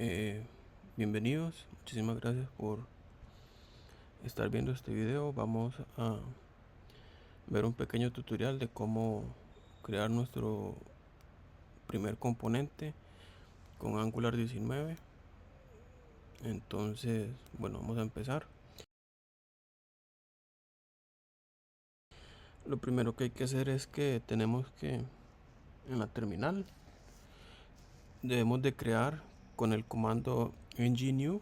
Eh, Bienvenidos, muchísimas gracias por estar viendo este video. Vamos a ver un pequeño tutorial de cómo crear nuestro primer componente con Angular 19. Entonces, bueno, vamos a empezar. Lo primero que hay que hacer es que tenemos que, en la terminal, debemos de crear con el comando ng-new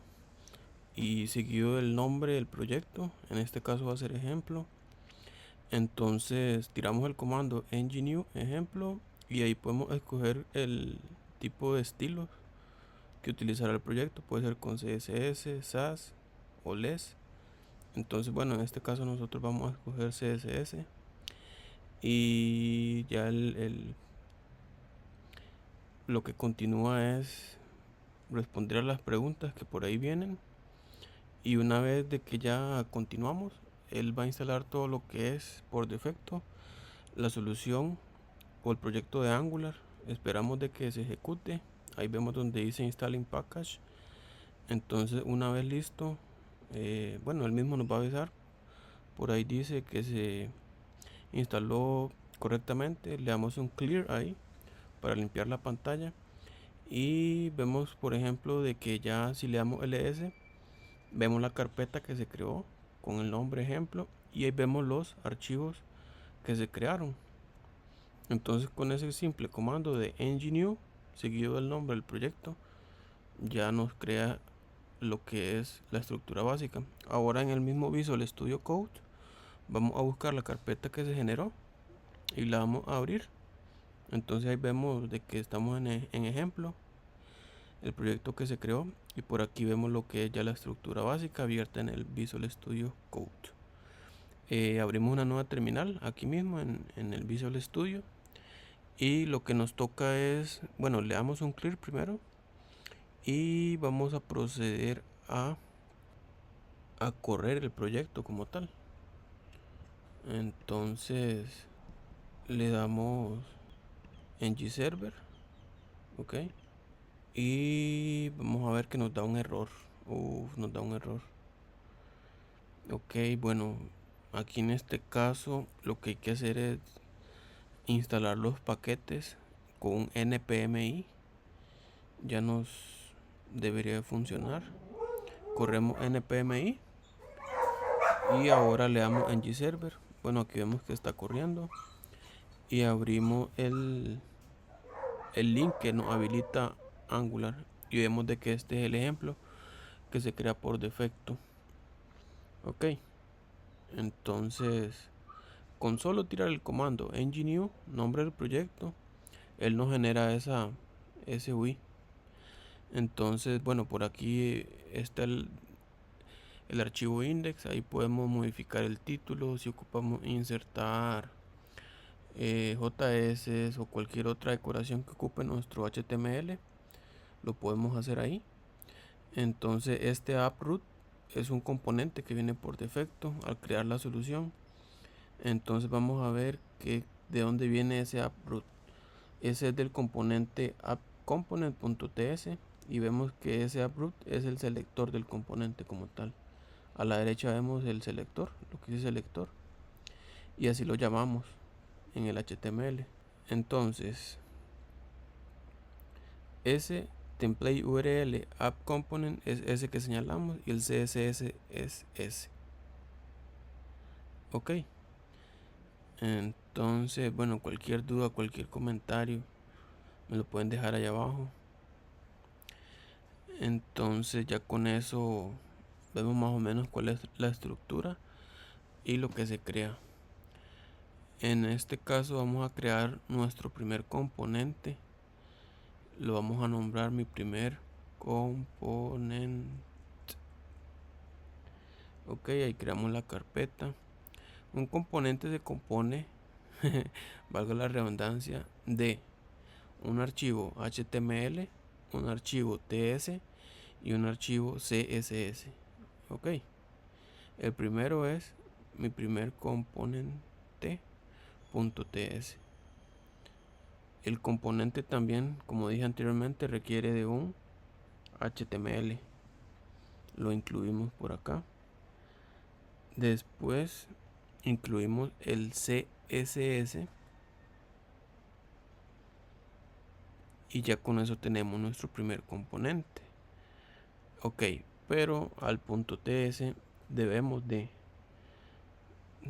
y seguido el nombre del proyecto. En este caso va a ser ejemplo. Entonces tiramos el comando ng-new ejemplo y ahí podemos escoger el tipo de estilo que utilizará el proyecto. Puede ser con CSS, SAS o LESS. Entonces, bueno, en este caso nosotros vamos a escoger CSS y ya lo que continúa es responder a las preguntas que por ahí vienen. Y una vez de que ya continuamos, él va a instalar todo lo que es por defecto la solución o el proyecto de Angular. Esperamos de que se ejecute. Ahí vemos donde dice installing package. Entonces una vez listo, bueno, él mismo nos va a avisar. Por ahí dice que se instaló correctamente. Le damos un clear ahí para limpiar la pantalla y vemos por ejemplo de que ya si le damos ls vemos la carpeta que se creó con el nombre ejemplo y ahí vemos los archivos que se crearon. Entonces con ese simple comando de ng-new seguido del nombre del proyecto ya nos crea lo que es la estructura básica. Ahora en el mismo Visual Studio Code vamos a buscar la carpeta que se generó y la vamos a abrir. Entonces ahí vemos de que estamos en ejemplo, el proyecto que se creó, y por aquí vemos lo que es ya la estructura básica abierta en el Visual Studio Code. Abrimos una nueva terminal aquí mismo en el Visual Studio y lo que nos toca es, bueno, le damos un clear primero y vamos a proceder a correr el proyecto como tal. Entonces le damos ng server, ok, y vamos a ver que nos da un error. Nos da un error. Ok, bueno, aquí en este caso lo que hay que hacer es instalar los paquetes con un npmi. Ya nos debería funcionar. Corremos npmi y ahora le damos ng server. Bueno, aquí vemos que está corriendo y abrimos el link que nos habilita Angular y vemos de que este es el ejemplo que se crea por defecto. Ok, entonces con solo tirar el comando ng-new nombre del proyecto, él nos genera ese UI. Entonces, bueno, por aquí está el archivo index. Ahí podemos modificar el título si ocupamos insertar JS o cualquier otra decoración que ocupe nuestro HTML, lo podemos hacer ahí. Entonces este AppRoot es un componente que viene por defecto al crear la solución. Entonces vamos a ver de dónde viene ese AppRoot. Ese es del componente appComponent.ts y vemos que ese AppRoot es el selector del componente como tal. A la derecha vemos el selector, lo que dice selector, y así lo llamamos en el HTML. Entonces ese template URL app component es ese que señalamos y el CSS es ese. Ok, entonces bueno, cualquier duda, cualquier comentario me lo pueden dejar allá abajo. Entonces ya con eso vemos más o menos cuál es la estructura y lo que se crea. En este caso vamos a crear nuestro primer componente. Lo vamos a nombrar mi primer componente. Ok, ahí creamos la carpeta. Un componente se compone, valga la redundancia, de un archivo HTML, un archivo TS y un archivo CSS. Ok, el primero es mi primer componente.ts. El componente también, como dije anteriormente, requiere de un HTML. Lo incluimos por acá. Después incluimos el CSS. Y ya con eso tenemos nuestro primer componente. Ok, pero al punto TS debemos de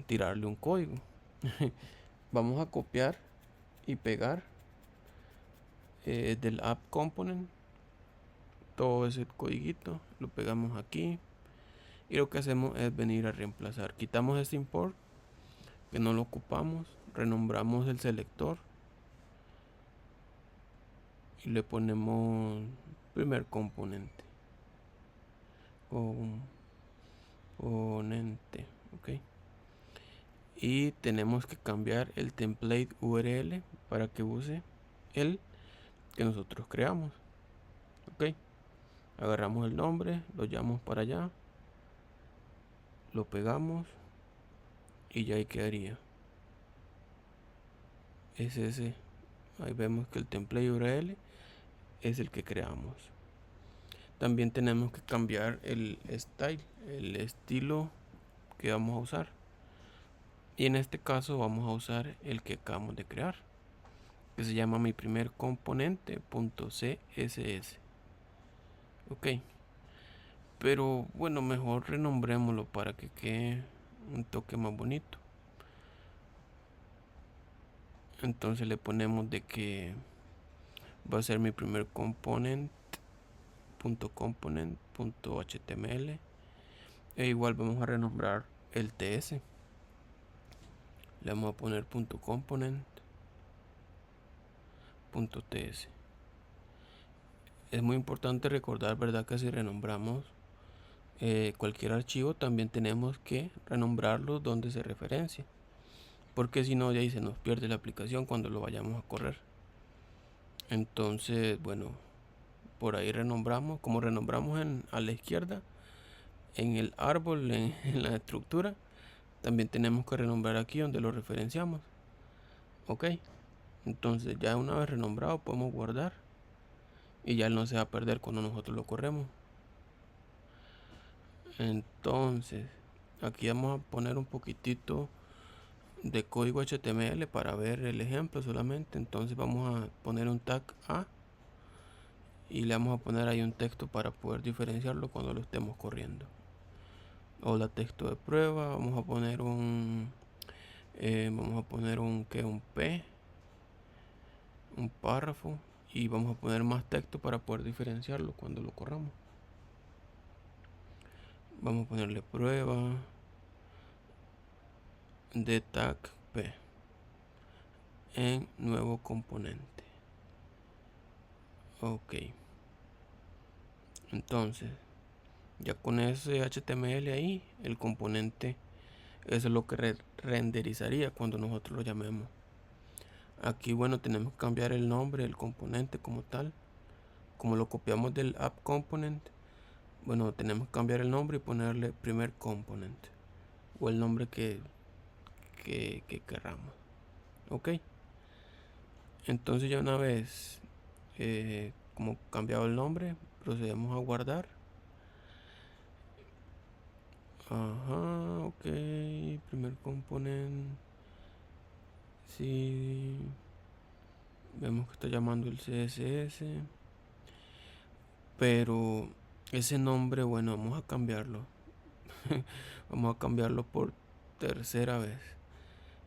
tirarle un código. Vamos a copiar y pegar del app component todo ese codiguito, lo pegamos aquí y lo que hacemos es venir a reemplazar. Quitamos este import que no lo ocupamos, renombramos el selector y le ponemos primer componente. Ok. Y tenemos que cambiar el template URL para que use el que nosotros creamos. Ok. Agarramos el nombre, lo llevamos para allá, lo pegamos y ya ahí quedaría. Es ese. Ahí vemos que el template URL es el que creamos. También tenemos que cambiar el style, el estilo que vamos a usar. Y en este caso vamos a usar el que acabamos de crear, que se llama mi primer componente.css. Ok. Pero bueno, mejor renombrémoslo para que quede un toque más bonito. Entonces le ponemos de que va a ser mi primer component.component.html. E igual vamos a renombrar el TS. Le vamos a poner .component.ts. Es muy importante recordar, ¿verdad?, que si renombramos cualquier archivo también tenemos que renombrarlo donde se referencia, porque si no, ya ahí se nos pierde la aplicación cuando lo vayamos a correr. Entonces, bueno, por ahí renombramos, como renombramos a la izquierda, en el árbol, en la estructura, también tenemos que renombrar aquí donde lo referenciamos. Ok, entonces ya una vez renombrado podemos guardar y ya no se va a perder cuando nosotros lo corremos. Entonces aquí vamos a poner un poquitito de código HTML para ver el ejemplo solamente. Entonces vamos a poner un tag A y le vamos a poner ahí un texto para poder diferenciarlo cuando lo estemos corriendo. Hola, texto de prueba. Vamos a poner un un P, un párrafo, y vamos a poner más texto para poder diferenciarlo cuando lo corramos. Vamos a ponerle prueba de tag P en nuevo componente. Ok, entonces ya con ese HTML ahí, el componente, eso es lo que renderizaría cuando nosotros lo llamemos. Aquí, bueno, tenemos que cambiar el nombre del componente como tal. Como lo copiamos del app component, bueno, tenemos que cambiar el nombre y ponerle primer component o el nombre que queramos. Ok, entonces ya una vez como cambiado el nombre, procedemos a guardar. Ajá, ok, primer component. Sí, vemos que está llamando el CSS, pero ese nombre, bueno, vamos a cambiarlo. Vamos a cambiarlo por tercera vez.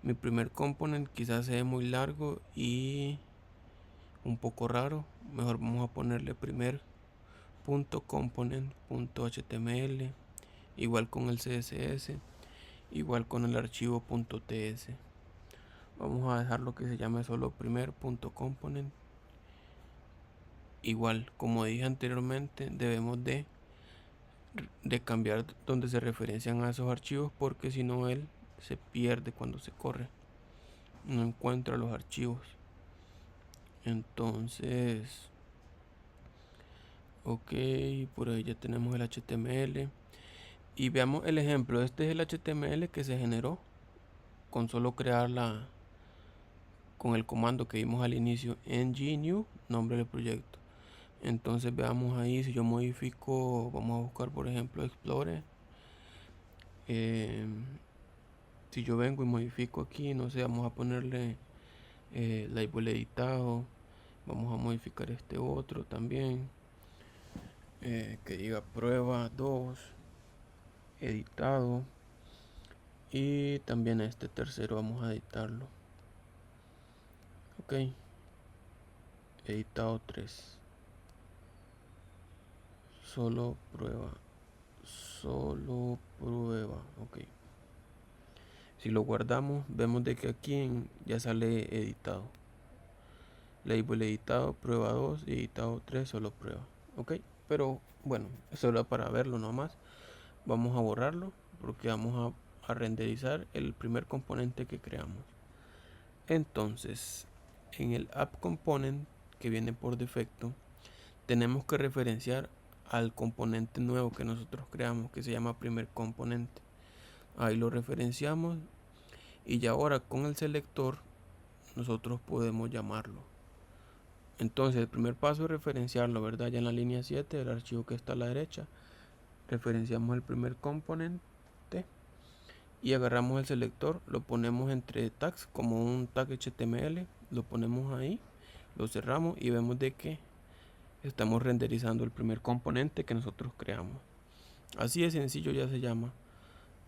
Mi primer component quizás sea muy largo y un poco raro. Mejor vamos a ponerle primer .component.html, igual con el CSS, igual con el archivo .ts. Vamos a dejar lo que se llame solo primer .component. Igual, como dije anteriormente, debemos de cambiar donde se referencian a esos archivos, porque si no él se pierde cuando se corre, no encuentra los archivos. Entonces, ok, por ahí ya tenemos el HTML y veamos el ejemplo. Este es el HTML que se generó con solo crearla con el comando que vimos al inicio, ng new, nombre del proyecto. Entonces veamos ahí, si yo modifico, vamos a buscar por ejemplo Explorer. Si yo vengo y modifico aquí, no sé, vamos a ponerle label editado. Vamos a modificar este otro también, que diga prueba 2 editado. Y también a este tercero vamos a editarlo. Ok, editado 3. Solo prueba. Solo prueba. Ok. Si lo guardamos, vemos de que aquí ya sale editado. Label editado, prueba 2, editado 3, solo prueba. Ok, pero bueno, eso era para verlo nomás. Vamos a borrarlo porque vamos a renderizar el primer componente que creamos. Entonces, en el app component que viene por defecto, tenemos que referenciar al componente nuevo que nosotros creamos, que se llama primer componente. Ahí lo referenciamos y ya ahora con el selector nosotros podemos llamarlo. Entonces el primer paso es referenciarlo, ¿verdad? Ya en la línea 7 el archivo que está a la derecha, referenciamos el primer componente y agarramos el selector, lo ponemos entre tags como un tag HTML, lo ponemos ahí, lo cerramos y vemos de que estamos renderizando el primer componente que nosotros creamos. Así de sencillo ya se llama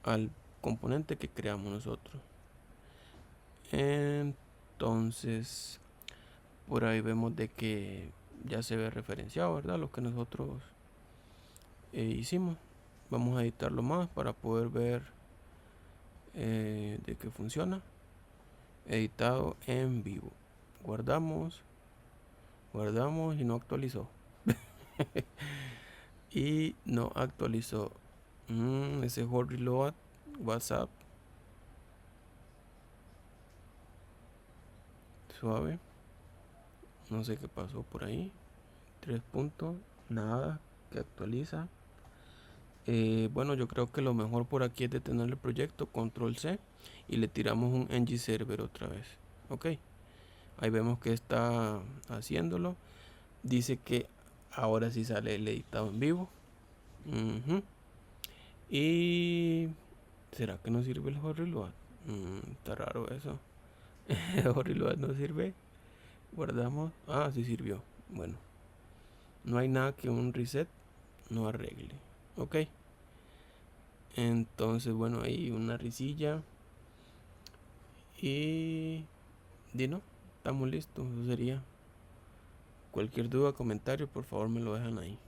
al componente que creamos nosotros. Entonces por ahí vemos de que ya se ve referenciado, ¿verdad? Lo que nosotros hicimos. Vamos a editarlo más para poder ver de que funciona. Editado en vivo. Guardamos y no actualizó. Y no actualizó. Ese hot reload WhatsApp. Suave. No sé qué pasó por ahí. 3 puntos. Nada que actualiza. Bueno, yo creo que lo mejor por aquí es detener el proyecto, control C, y le tiramos un ng server otra vez. Ok, ahí vemos que está haciéndolo. Dice que ahora sí sale el editado en vivo. Y ¿será que no sirve el hot reload? Está raro eso. El hot reload no sirve. Guardamos. Ah, sí sirvió. Bueno, no hay nada que un reset no arregle. Ok. Entonces, bueno, ahí una risilla. Y no, estamos listos. Eso sería. Cualquier duda, comentario, por favor me lo dejan ahí.